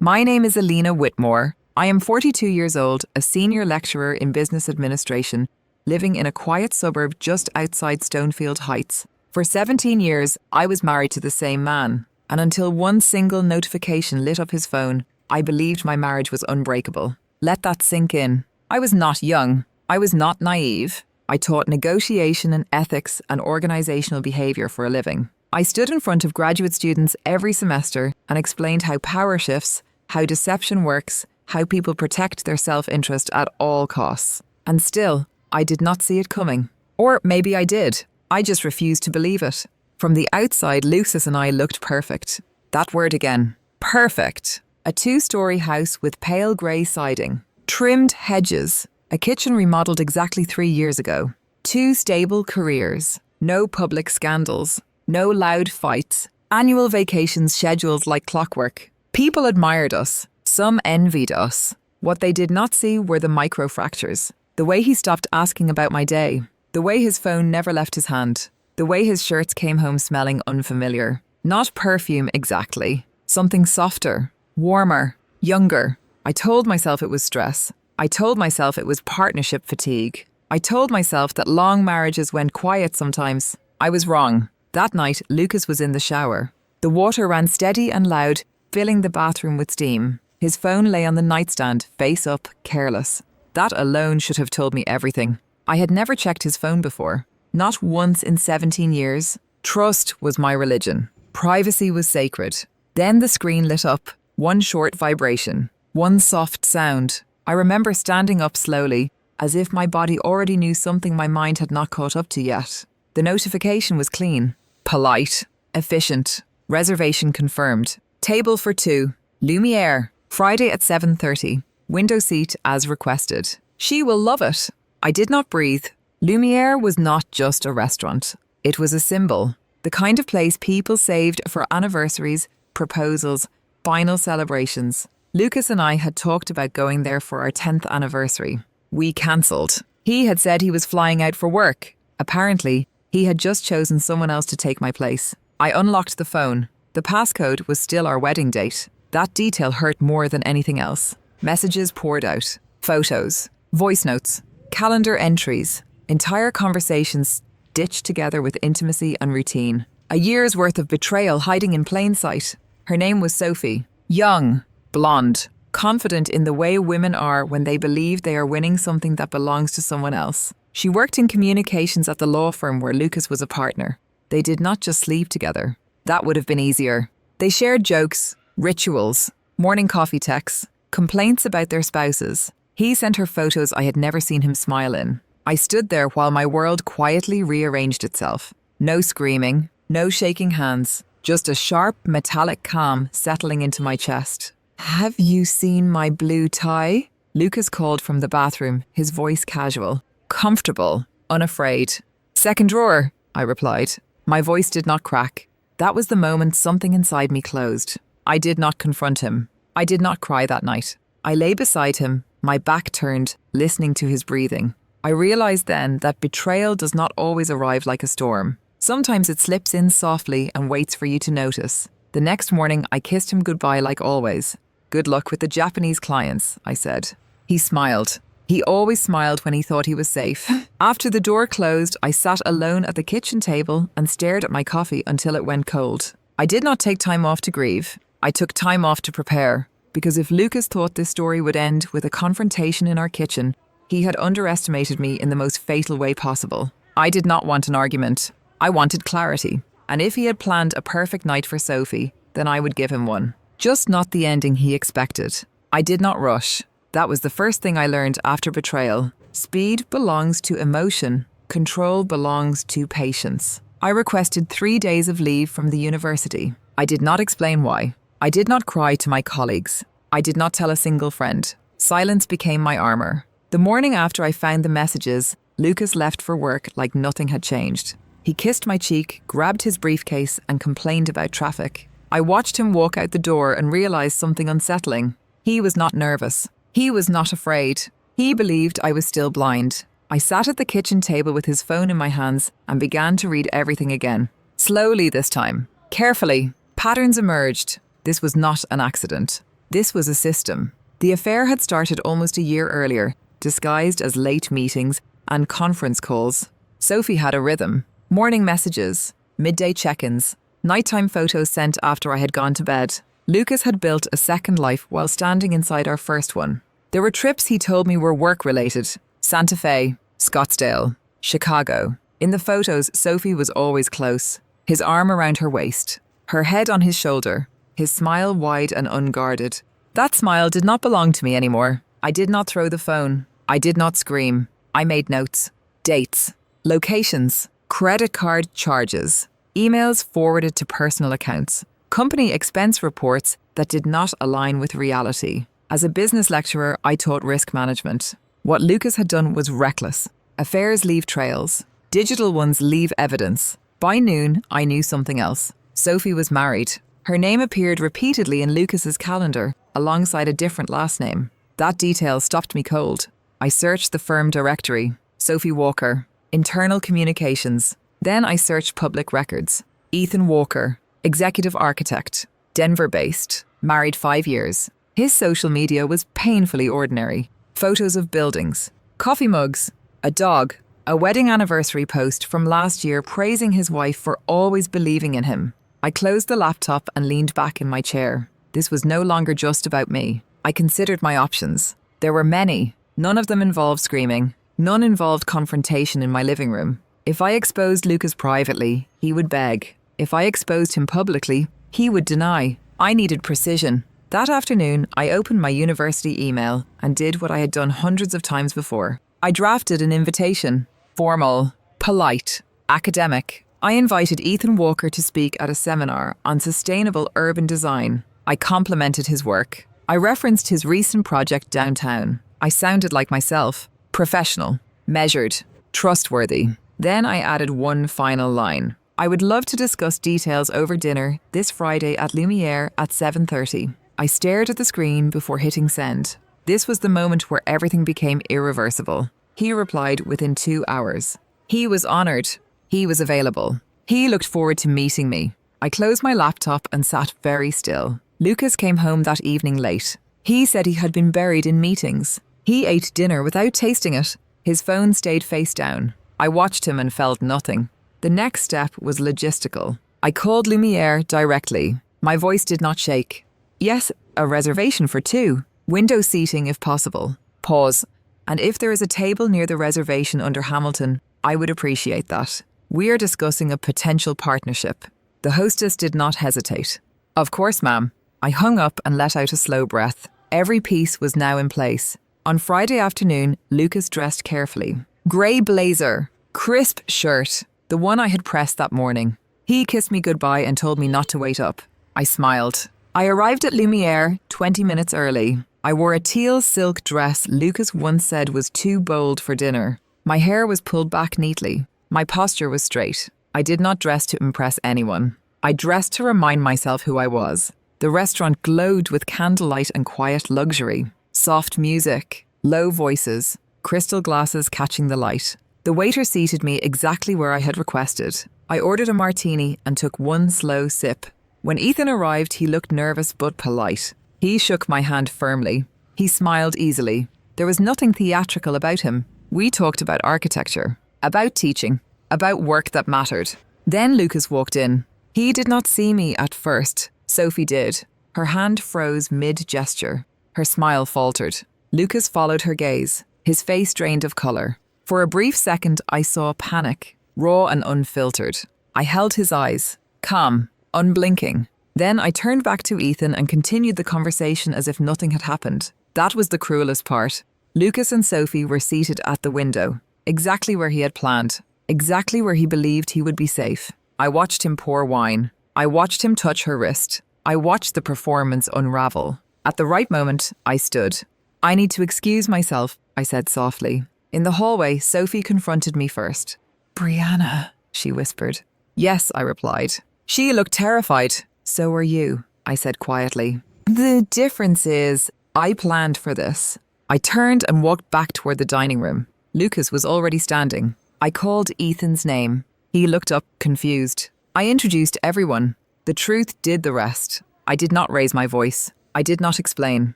My name is Alina Whitmore. I am 42 years old, a senior lecturer in business administration, living in a quiet suburb just outside Stonefield Heights. For 17 years, I was married to the same man, and until one single notification lit up his phone, I believed my marriage was unbreakable. Let that sink in. I was not young. I was not naive. I taught negotiation and ethics and organizational behavior for a living. I stood in front of graduate students every semester and explained how power shifts, how deception works, how people protect their self-interest at all costs. And still, I did not see it coming. Or maybe I did. I just refused to believe it. From the outside, Lucius and I looked perfect. That word again. Perfect. A 2-story house with pale grey siding, trimmed hedges, a kitchen remodelled exactly 3 years ago, 2 stable careers, no public scandals, no loud fights, annual vacations scheduled like clockwork. People admired us. Some envied us. What they did not see were the microfractures. The way he stopped asking about my day. The way his phone never left his hand. The way his shirts came home smelling unfamiliar. Not perfume exactly. Something softer, warmer, younger. I told myself it was stress. I told myself it was partnership fatigue. I told myself that long marriages went quiet sometimes. I was wrong. That night, Lucas was in the shower. The water ran steady and loud, filling the bathroom with steam. His phone lay on the nightstand, face up, careless. That alone should have told me everything. I had never checked his phone before. Not once in 17 years. Trust was my religion. Privacy was sacred. Then the screen lit up. One short vibration. One soft sound. I remember standing up slowly, as if my body already knew something my mind had not caught up to yet. The notification was clean. Polite. Efficient. Reservation confirmed. Table for 2. Lumiere. Friday at 7:30. Window seat as requested. She will love it. I did not breathe. Lumiere was not just a restaurant. It was a symbol. The kind of place people saved for anniversaries, proposals, final celebrations. Lucas and I had talked about going there for our 10th anniversary. We cancelled. He had said he was flying out for work. Apparently, he had just chosen someone else to take my place. I unlocked the phone. The passcode was still our wedding date. That detail hurt more than anything else. Messages poured out. Photos. Voice notes. Calendar entries. Entire conversations stitched together with intimacy and routine. A year's worth of betrayal hiding in plain sight. Her name was Sophie. Young. Blonde. Confident in the way women are when they believe they are winning something that belongs to someone else. She worked in communications at the law firm where Lucas was a partner. They did not just sleep together. That would have been easier. They shared jokes, rituals, morning coffee texts, complaints about their spouses. He sent her photos I had never seen him smile in. I stood there while my world quietly rearranged itself. No screaming, no shaking hands, just a sharp metallic calm settling into my chest. "Have you seen my blue tie?" Lucas called from the bathroom, his voice casual. Comfortable, unafraid. "Second drawer," I replied. My voice did not crack. That was the moment something inside me closed. I did not confront him. I did not cry that night. I lay beside him, my back turned, listening to his breathing. I realized then that betrayal does not always arrive like a storm. Sometimes it slips in softly and waits for you to notice. The next morning, I kissed him goodbye like always. "Good luck with the Japanese clients," I said. He smiled. He always smiled when he thought he was safe. After the door closed, I sat alone at the kitchen table and stared at my coffee until it went cold. I did not take time off to grieve. I took time off to prepare. Because if Lucas thought this story would end with a confrontation in our kitchen, he had underestimated me in the most fatal way possible. I did not want an argument. I wanted clarity. And if he had planned a perfect night for Sophie, then I would give him one. Just not the ending he expected. I did not rush. That was the first thing I learned after betrayal. Speed belongs to emotion. Control belongs to patience. I requested 3 days of leave from the university. I did not explain why. I did not cry to my colleagues. I did not tell a single friend. Silence became my armor. The morning after I found the messages, Lucas left for work like nothing had changed. He kissed my cheek, grabbed his briefcase, and complained about traffic. I watched him walk out the door and realized something unsettling. He was not nervous. He was not afraid. He believed I was still blind. I sat at the kitchen table with his phone in my hands and began to read everything again. Slowly this time. Carefully. Patterns emerged. This was not an accident. This was a system. The affair had started almost a year earlier, disguised as late meetings and conference calls. Sophie had a rhythm. Morning messages, midday check-ins, nighttime photos sent after I had gone to bed. Lucas had built a second life while standing inside our first one. There were trips he told me were work-related. Santa Fe, Scottsdale, Chicago. In the photos, Sophie was always close. His arm around her waist, her head on his shoulder, his smile wide and unguarded. That smile did not belong to me anymore. I did not throw the phone. I did not scream. I made notes. Dates. Locations. Credit card charges. Emails forwarded to personal accounts. Company expense reports that did not align with reality. As a business lecturer, I taught risk management. What Lucas had done was reckless. Affairs leave trails. Digital ones leave evidence. By noon, I knew something else. Sophie was married. Her name appeared repeatedly in Lucas's calendar, alongside a different last name. That detail stopped me cold. I searched the firm directory. Sophie Walker. Internal communications. Then I searched public records. Ethan Walker. Executive architect. Denver-based. Married 5 years. His social media was painfully ordinary. Photos of buildings. Coffee mugs. A dog. A wedding anniversary post from last year praising his wife for always believing in him. I closed the laptop and leaned back in my chair. This was no longer just about me. I considered my options. There were many. None of them involved screaming. None involved confrontation in my living room. If I exposed Lucas privately, he would beg. If I exposed him publicly, he would deny. I needed precision. That afternoon, I opened my university email and did what I had done hundreds of times before. I drafted an invitation. Formal, polite, academic. I invited Ethan Walker to speak at a seminar on sustainable urban design. I complimented his work. I referenced his recent project downtown. I sounded like myself. Professional, measured, trustworthy. Then I added one final line. I would love to discuss details over dinner this Friday at Lumiere at 7:30. I stared at the screen before hitting send. This was the moment where everything became irreversible. He replied within 2 hours. He was honored. He was available. He looked forward to meeting me. I closed my laptop and sat very still. Lucas came home that evening late. He said he had been buried in meetings. He ate dinner without tasting it. His phone stayed face down. I watched him and felt nothing. The next step was logistical. I called Lumiere directly. My voice did not shake. Yes, a reservation for 2. Window seating if possible. Pause. And if there is a table near the reservation under Hamilton, I would appreciate that. We are discussing a potential partnership. The hostess did not hesitate. Of course, ma'am. I hung up and let out a slow breath. Every piece was now in place. On Friday afternoon, Lucas dressed carefully. Grey blazer, crisp shirt, the one I had pressed that morning. He kissed me goodbye and told me not to wait up. I smiled. I arrived at Lumiere 20 minutes early. I wore a teal silk dress Lucas once said was too bold for dinner. My hair was pulled back neatly. My posture was straight. I did not dress to impress anyone. I dressed to remind myself who I was. The restaurant glowed with candlelight and quiet luxury. Soft music, low voices, crystal glasses catching the light. The waiter seated me exactly where I had requested. I ordered a martini and took one slow sip. When Ethan arrived, he looked nervous but polite. He shook my hand firmly. He smiled easily. There was nothing theatrical about him. We talked about architecture, about teaching, about work that mattered. Then Lucas walked in. He did not see me at first. Sophie did. Her hand froze mid-gesture. Her smile faltered. Lucas followed her gaze, his face drained of colour. For a brief second, I saw panic, raw and unfiltered. I held his eyes, calm, unblinking. Then I turned back to Ethan and continued the conversation as if nothing had happened. That was the cruelest part. Lucas and Sophie were seated at the window, exactly where he had planned, exactly where he believed he would be safe. I watched him pour wine. I watched him touch her wrist. I watched the performance unravel. At the right moment, I stood. I need to excuse myself, I said softly. In the hallway, Sophie confronted me first. Brianna, she whispered. Yes, I replied. She looked terrified. So are you, I said quietly. The difference is, I planned for this. I turned and walked back toward the dining room. Lucas was already standing. I called Ethan's name. He looked up, confused. I introduced everyone. The truth did the rest. I did not raise my voice. I did not explain.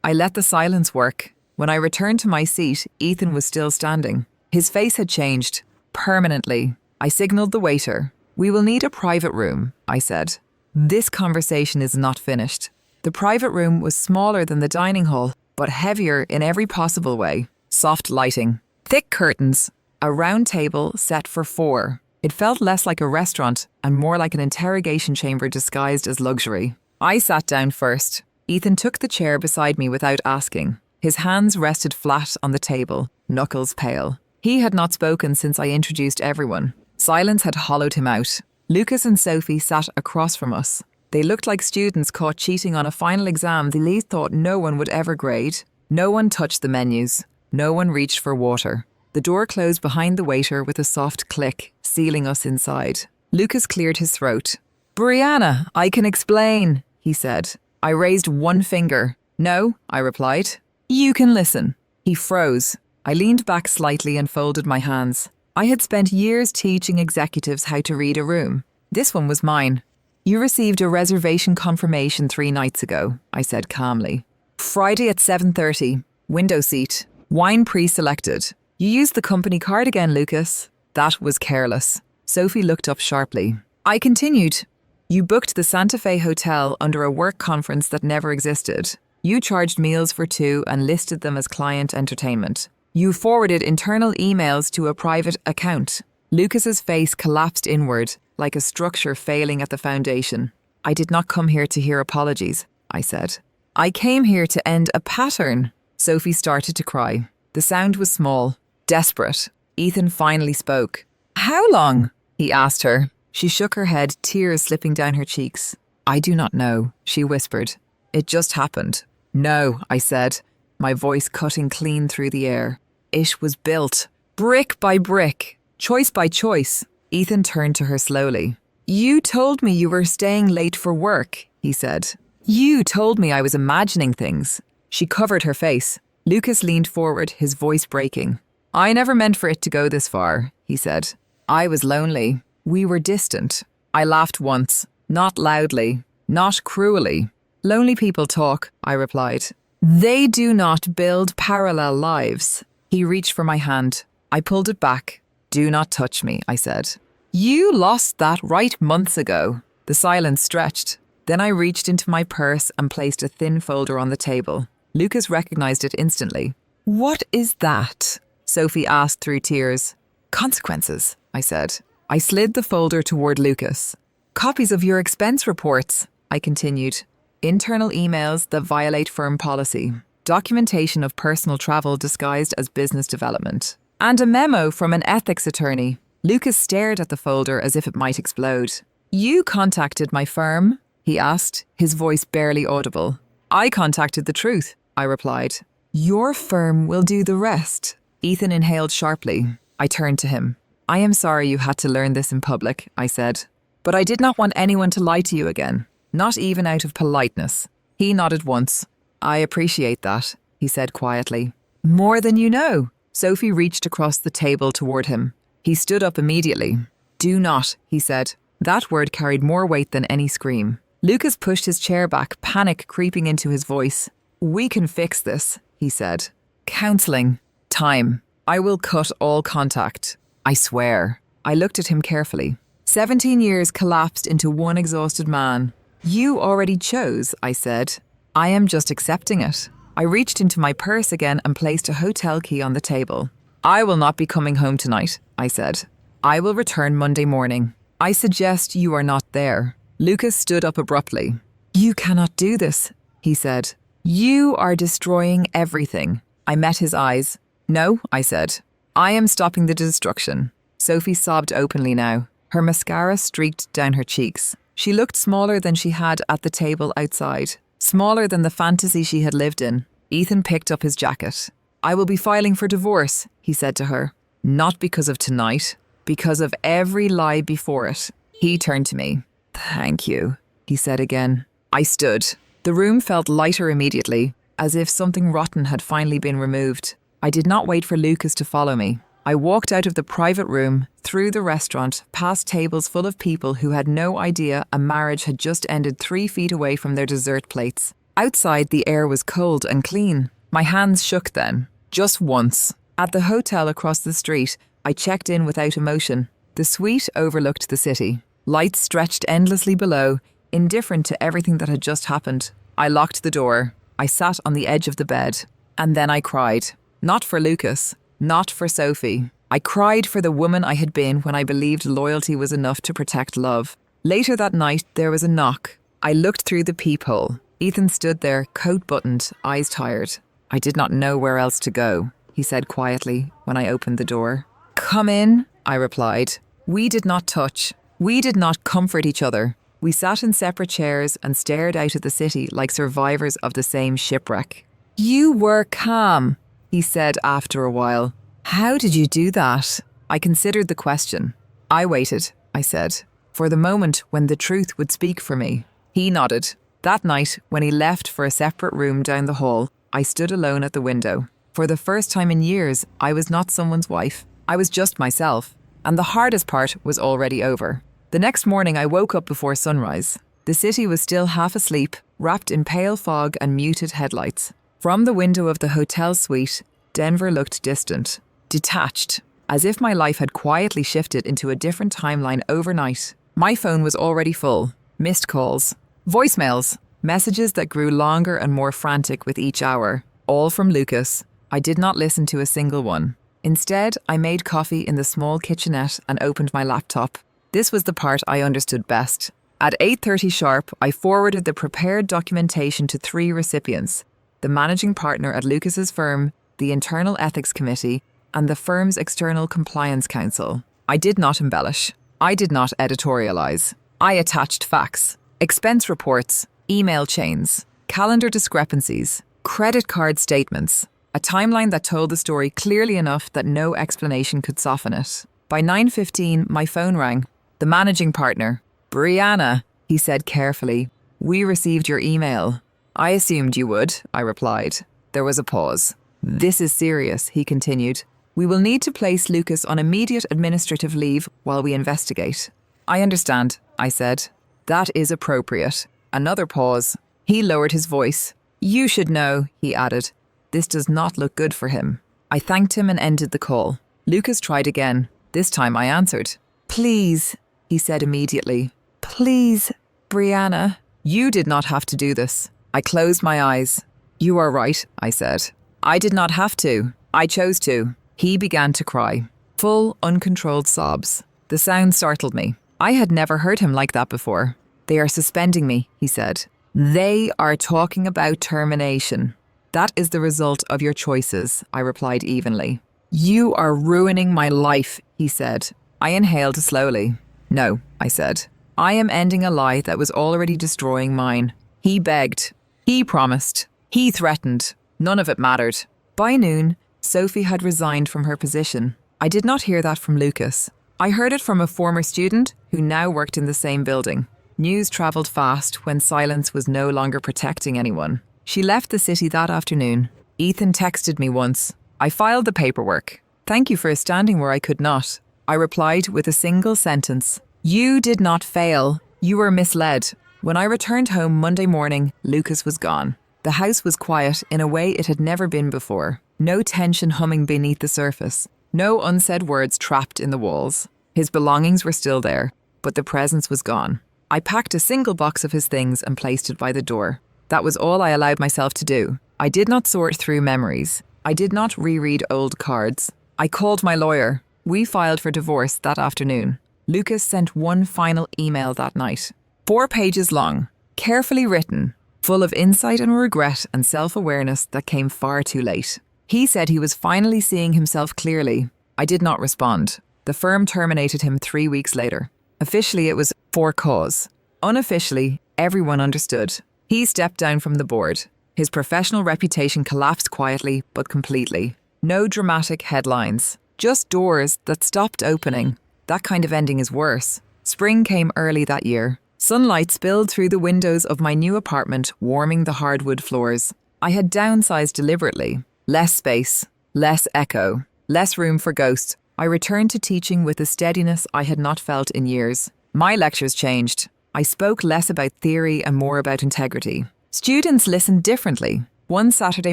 I let the silence work. When I returned to my seat, Ethan was still standing. His face had changed. Permanently. I signaled the waiter. "We will need a private room," I said. "This conversation is not finished." The private room was smaller than the dining hall, but heavier in every possible way. Soft lighting. Thick curtains. A round table set for 4. It felt less like a restaurant and more like an interrogation chamber disguised as luxury. I sat down first. Ethan took the chair beside me without asking. His hands rested flat on the table, knuckles pale. He had not spoken since I introduced everyone. Silence had hollowed him out. Lucas and Sophie sat across from us. They looked like students caught cheating on a final exam they thought no one would ever grade. No one touched the menus. No one reached for water. The door closed behind the waiter with a soft click, sealing us inside. Lucas cleared his throat. "Brianna, I can explain," he said. I raised one finger. "No," I replied. "You can listen." He froze. I leaned back slightly and folded my hands. I had spent years teaching executives how to read a room. This one was mine. "You received a reservation confirmation 3 nights ago," I said calmly. "Friday at 7:30. Window seat. Wine pre-selected. You used the company card again, Lucas." That was careless. Sophie looked up sharply. I continued. "You booked the Santa Fe Hotel under a work conference that never existed. You charged meals for 2 and listed them as client entertainment. You forwarded internal emails to a private account." Lucas's face collapsed inward, like a structure failing at the foundation. "I did not come here to hear apologies," I said. "I came here to end a pattern." Sophie started to cry. The sound was small, desperate. Ethan finally spoke. "How long?" he asked her. She shook her head, tears slipping down her cheeks. "I do not know," she whispered. "It just happened." "No," I said, my voice cutting clean through the air. "It was built. Brick by brick. Choice by choice." Ethan turned to her slowly. "You told me you were staying late for work," he said. "You told me I was imagining things." She covered her face. Lucas leaned forward, his voice breaking. "I never meant for it to go this far," he said. "I was lonely. We were distant." I laughed once, not loudly, not cruelly. "Lonely people talk," I replied. "They do not build parallel lives." He reached for my hand. I pulled it back. "Do not touch me," I said. "You lost that right months ago." The silence stretched. Then I reached into my purse and placed a thin folder on the table. Lucas recognized it instantly. "What is that?" Sophie asked through tears. "Consequences," I said. I slid the folder toward Lucas. "Copies of your expense reports," I continued. "Internal emails that violate firm policy. Documentation of personal travel disguised as business development. And a memo from an ethics attorney." Lucas stared at the folder as if it might explode. "You contacted my firm?" he asked, his voice barely audible. "I contacted the truth," I replied. "Your firm will do the rest." Ethan inhaled sharply. I turned to him. "I am sorry you had to learn this in public," I said. "But I did not want anyone to lie to you again, not even out of politeness." He nodded once. "I appreciate that," he said quietly. "More than you know." Sophie reached across the table toward him. He stood up immediately. "Do not," he said. That word carried more weight than any scream. Lucas pushed his chair back, panic creeping into his voice. "We can fix this," he said. "Counselling. Time. I will cut all contact. I swear." I looked at him carefully. 17 years collapsed into one exhausted man. "You already chose," I said. "I am just accepting it." I reached into my purse again and placed a hotel key on the table. "I will not be coming home tonight," I said. "I will return Monday morning. I suggest you are not there." Lucas stood up abruptly. "You cannot do this," he said. "You are destroying everything." I met his eyes. "No," I said. "I am stopping the destruction." Sophie sobbed openly now. Her mascara streaked down her cheeks. She looked smaller than she had at the table outside, smaller than the fantasy she had lived in. Ethan picked up his jacket. "I will be filing for divorce," he said to her. "Not because of tonight, because of every lie before it." He turned to me. "Thank you," he said again. I stood. The room felt lighter immediately, as if something rotten had finally been removed. I did not wait for Lucas to follow me. I walked out of the private room, through the restaurant, past tables full of people who had no idea a marriage had just ended 3 feet away from their dessert plates. Outside, the air was cold and clean. My hands shook then, just once. At the hotel across the street, I checked in without emotion. The suite overlooked the city. Lights stretched endlessly below, indifferent to everything that had just happened. I locked the door. I sat on the edge of the bed. And then I cried. Not for Lucas. Not for Sophie. I cried for the woman I had been when I believed loyalty was enough to protect love. Later that night, there was a knock. I looked through the peephole. Ethan stood there, coat buttoned, eyes tired. I did not know where else to go, he said quietly when I opened the door. Come in, I replied. We did not touch. We did not comfort each other. We sat in separate chairs and stared out at the city like survivors of the same shipwreck. You were calm, he said after a while. How did you do that? I considered the question. I waited, I said, for the moment when the truth would speak for me. He nodded. That night, when he left for a separate room down the hall, I stood alone at the window. For the first time in years, I was not someone's wife. I was just myself. And the hardest part was already over. The next morning, I woke up before sunrise. The city was still half asleep, wrapped in pale fog and muted headlights. From the window of the hotel suite, Denver looked distant, detached, as if my life had quietly shifted into a different timeline overnight. My phone was already full. Missed calls, voicemails, messages that grew longer and more frantic with each hour, all from Lucas. I did not listen to a single one. Instead, I made coffee in the small kitchenette and opened my laptop. This was the part I understood best. At 8:30 sharp, I forwarded the prepared documentation to 3 recipients: the managing partner at Lucas's firm, the internal ethics committee, and the firm's external compliance council. I did not embellish. I did not editorialize. I attached facts, expense reports, email chains, calendar discrepancies, credit card statements, a timeline that told the story clearly enough that no explanation could soften it. By 9:15, my phone rang. The managing partner. Brianna, he said carefully. We received your email. I assumed you would, I replied. There was a pause. This is serious, he continued. We will need to place Lucas on immediate administrative leave while we investigate. I understand, I said. That is appropriate. Another pause. He lowered his voice. You should know, he added. This does not look good for him. I thanked him and ended the call. Lucas tried again. This time I answered. Please, he said immediately. Please, Brianna. You did not have to do this. I closed my eyes. You are right, I said. I did not have to. I chose to. He began to cry. Full, uncontrolled sobs. The sound startled me. I had never heard him like that before. They are suspending me, he said. They are talking about termination. That is the result of your choices, I replied evenly. You are ruining my life, he said. I inhaled slowly. No, I said. I am ending a lie that was already destroying mine. He begged. He promised. He threatened. None of it mattered. By noon, Sophie had resigned from her position. I did not hear that from Lucas. I heard it from a former student who now worked in the same building. News travelled fast when silence was no longer protecting anyone. She left the city that afternoon. Ethan texted me once. I filed the paperwork. Thank you for standing where I could not. I replied with a single sentence. You did not fail. You were misled. When I returned home Monday morning, Lucas was gone. The house was quiet in a way it had never been before. No tension humming beneath the surface. No unsaid words trapped in the walls. His belongings were still there, but the presence was gone. I packed a single box of his things and placed it by the door. That was all I allowed myself to do. I did not sort through memories. I did not reread old cards. I called my lawyer. We filed for divorce that afternoon. Lucas sent one final email that night. 4 pages long, carefully written, full of insight and regret and self-awareness that came far too late. He said he was finally seeing himself clearly. I did not respond. The firm terminated him 3 weeks later. Officially, it was for cause. Unofficially, everyone understood. He stepped down from the board. His professional reputation collapsed quietly but completely. No dramatic headlines. Just doors that stopped opening. That kind of ending is worse. Spring came early that year. Sunlight spilled through the windows of my new apartment, warming the hardwood floors. I had downsized deliberately. Less space, less echo, less room for ghosts. I returned to teaching with a steadiness I had not felt in years. My lectures changed. I spoke less about theory and more about integrity. Students listen differently. One Saturday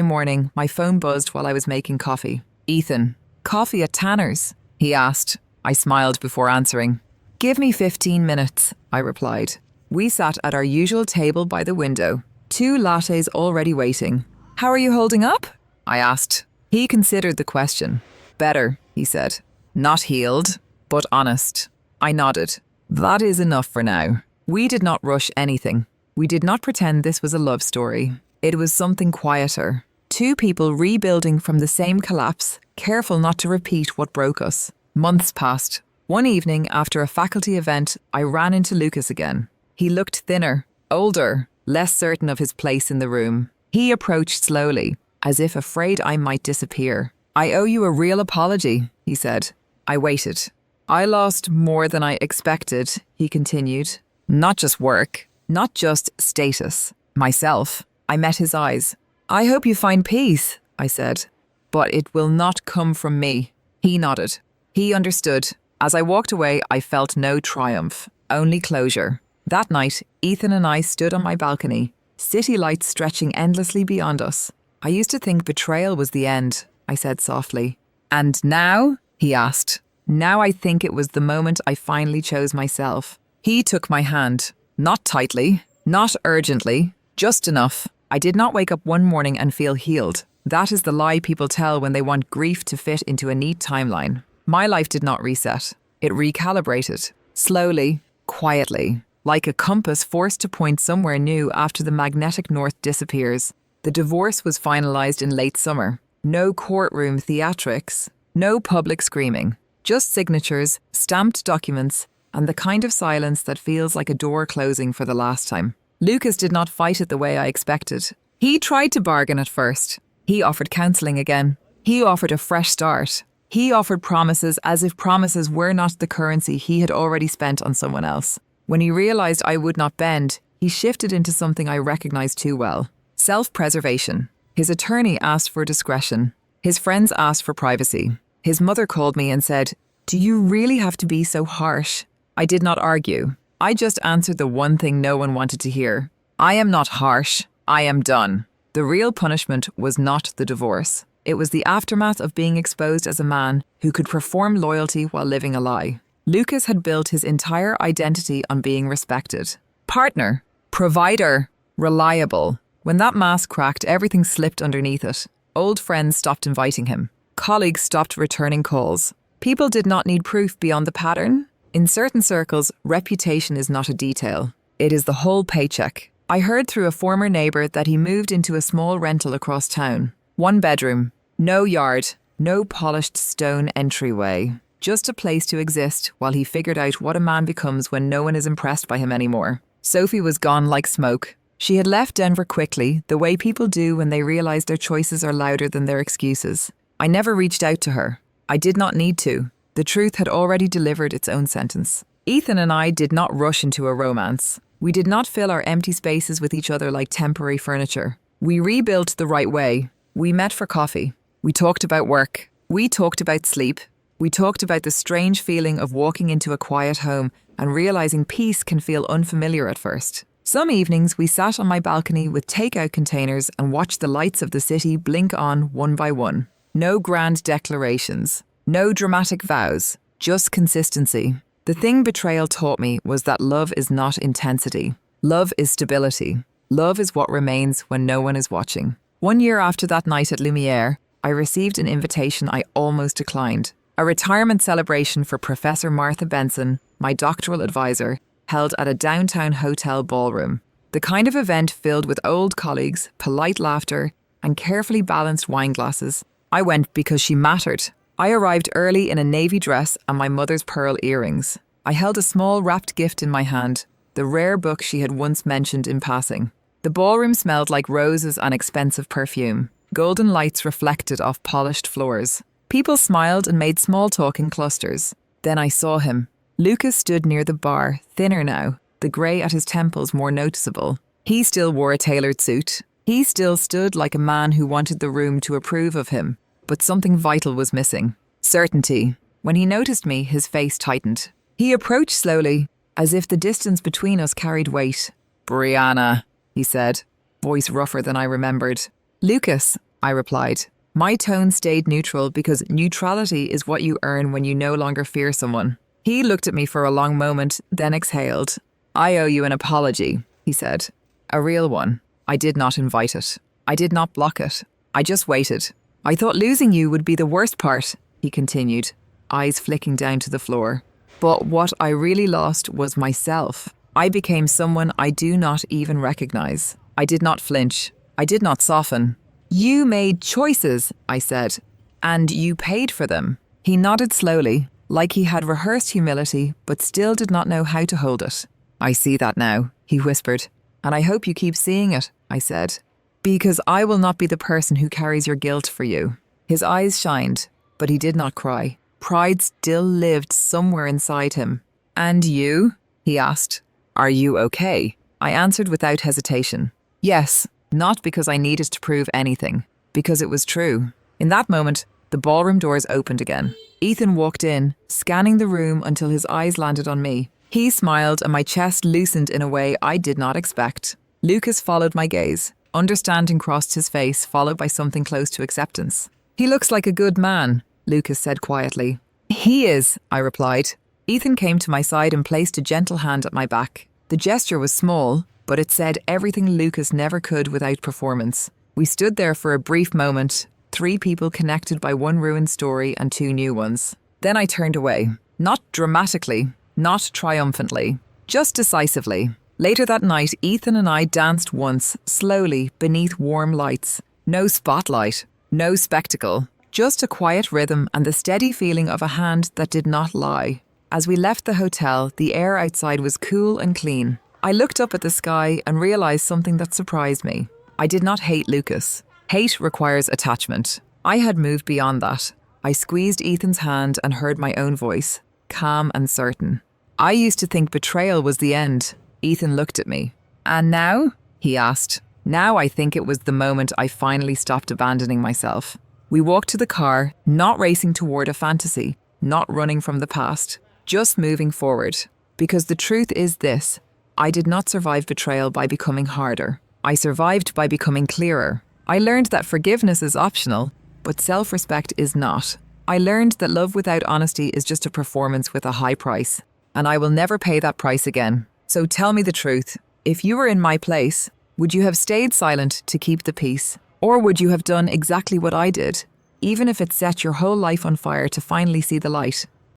morning, my phone buzzed while I was making coffee. "Ethan, coffee at Tanner's?" he asked. I smiled before answering. "Give me 15 minutes, I replied. We sat at our usual table by the window, 2 lattes already waiting. "How are you holding up?" I asked. He considered the question. "Better," he said. "Not healed, but honest." I nodded. "That is enough for now." We did not rush anything. We did not pretend this was a love story. It was something quieter. 2 people rebuilding from the same collapse, careful not to repeat what broke us. Months passed. One evening, after a faculty event, I ran into Lucas again. He looked thinner, older, less certain of his place in the room. He approached slowly, as if afraid I might disappear. "I owe you a real apology," he said. I waited. "I lost more than I expected," he continued. "Not just work, not just status. Myself." I met his eyes. "I hope you find peace," I said. "But it will not come from me." He nodded. He understood. As I walked away, I felt no triumph, only closure. That night, Ethan and I stood on my balcony, city lights stretching endlessly beyond us. "I used to think betrayal was the end," I said softly. "And now?" he asked. "Now I think it was the moment I finally chose myself." He took my hand. Not tightly, not urgently, just enough. I did not wake up one morning and feel healed. That is the lie people tell when they want grief to fit into a neat timeline. My life did not reset. It recalibrated. Slowly, quietly, like a compass forced to point somewhere new after the magnetic north disappears. The divorce was finalized in late summer. No courtroom theatrics, no public screaming. Just signatures, stamped documents, and the kind of silence that feels like a door closing for the last time. Lucas did not fight it the way I expected. He tried to bargain at first. He offered counselling again. He offered a fresh start. He offered promises as if promises were not the currency he had already spent on someone else. When he realised I would not bend, he shifted into something I recognised too well. Self-preservation. His attorney asked for discretion. His friends asked for privacy. His mother called me and said, "Do you really have to be so harsh?" I did not argue. I just answered the one thing no one wanted to hear. I am not harsh. I am done. The real punishment was not the divorce. It was the aftermath of being exposed as a man who could perform loyalty while living a lie. Lucas had built his entire identity on being respected. Partner, provider, reliable. When that mask cracked, everything slipped underneath it. Old friends stopped inviting him. Colleagues stopped returning calls. People did not need proof beyond the pattern. In certain circles, reputation is not a detail. It is the whole paycheck. I heard through a former neighbour that he moved into a small rental across town. 1 bedroom, no yard, no polished stone entryway. Just a place to exist while he figured out what a man becomes when no one is impressed by him anymore. Sophie was gone like smoke. She had left Denver quickly, the way people do when they realise their choices are louder than their excuses. I never reached out to her. I did not need to. The truth had already delivered its own sentence. Ethan and I did not rush into a romance. We did not fill our empty spaces with each other like temporary furniture. We rebuilt the right way. We met for coffee. We talked about work. We talked about sleep. We talked about the strange feeling of walking into a quiet home and realising peace can feel unfamiliar at first. Some evenings we sat on my balcony with takeout containers and watched the lights of the city blink on one by one. No grand declarations. No dramatic vows, just consistency. The thing betrayal taught me was that love is not intensity. Love is stability. Love is what remains when no one is watching. 1 year after that night at Lumiere, I received an invitation I almost declined. A retirement celebration for Professor Martha Benson, my doctoral advisor, held at a downtown hotel ballroom. The kind of event filled with old colleagues, polite laughter, and carefully balanced wine glasses. I went because she mattered. I arrived early in a navy dress and my mother's pearl earrings. I held a small wrapped gift in my hand, the rare book she had once mentioned in passing. The ballroom smelled like roses and expensive perfume. Golden lights reflected off polished floors. People smiled and made small talk in clusters. Then I saw him. Lucas stood near the bar, thinner now, the grey at his temples more noticeable. He still wore a tailored suit. He still stood like a man who wanted the room to approve of him. But something vital was missing. Certainty. When he noticed me, his face tightened. He approached slowly, as if the distance between us carried weight. "Brianna," he said. voice rougher than I remembered. Lucas, I replied. My tone stayed neutral because neutrality is what you earn when you no longer fear someone. He looked at me for a long moment, then exhaled. I owe you an apology, he said. A real one. I did not invite it. I did not block it. I just waited. I thought losing you would be the worst part, he continued, eyes flicking down to the floor. But what I really lost was myself. I became someone I do not even recognize. I did not flinch. I did not soften. You made choices, I said, and you paid for them. He nodded slowly, like he had rehearsed humility, but still did not know how to hold it. I see that now, he whispered, and I hope you keep seeing it, I said, because I will not be the person who carries your guilt for you. His eyes shined, but he did not cry. Pride still lived somewhere inside him. And you? He asked. Are you okay? I answered without hesitation. Yes, not because I needed to prove anything, because it was true. In that moment, the ballroom doors opened again. Ethan walked in, scanning the room until his eyes landed on me. He smiled and my chest loosened in a way I did not expect. Lucas followed my gaze. Understanding crossed his face, followed by something close to acceptance. He looks like a good man, Lucas said quietly. He is, I replied. Ethan came to my side and placed a gentle hand at my back. The gesture was small, but it said everything Lucas never could without performance. We stood there for a brief moment, 3 people connected by one ruined story and 2 new ones. Then I turned away. Not dramatically, not triumphantly, just decisively. Later that night, Ethan and I danced once, slowly, beneath warm lights. No spotlight, no spectacle, just a quiet rhythm and the steady feeling of a hand that did not lie. As we left the hotel, the air outside was cool and clean. I looked up at the sky and realized something that surprised me. I did not hate Lucas. Hate requires attachment. I had moved beyond that. I squeezed Ethan's hand and heard my own voice, calm and certain. I used to think betrayal was the end. Ethan looked at me. And now? He asked. Now I think it was the moment I finally stopped abandoning myself. We walked to the car, not racing toward a fantasy, not running from the past, just moving forward. Because the truth is this, I did not survive betrayal by becoming harder. I survived by becoming clearer. I learned that forgiveness is optional, but self-respect is not. I learned that love without honesty is just a performance with a high price, and I will never pay that price again. So tell me the truth. If you were in my place, would you have stayed silent to keep the peace? Or would you have done exactly what I did, even if it set your whole life on fire to finally see the light?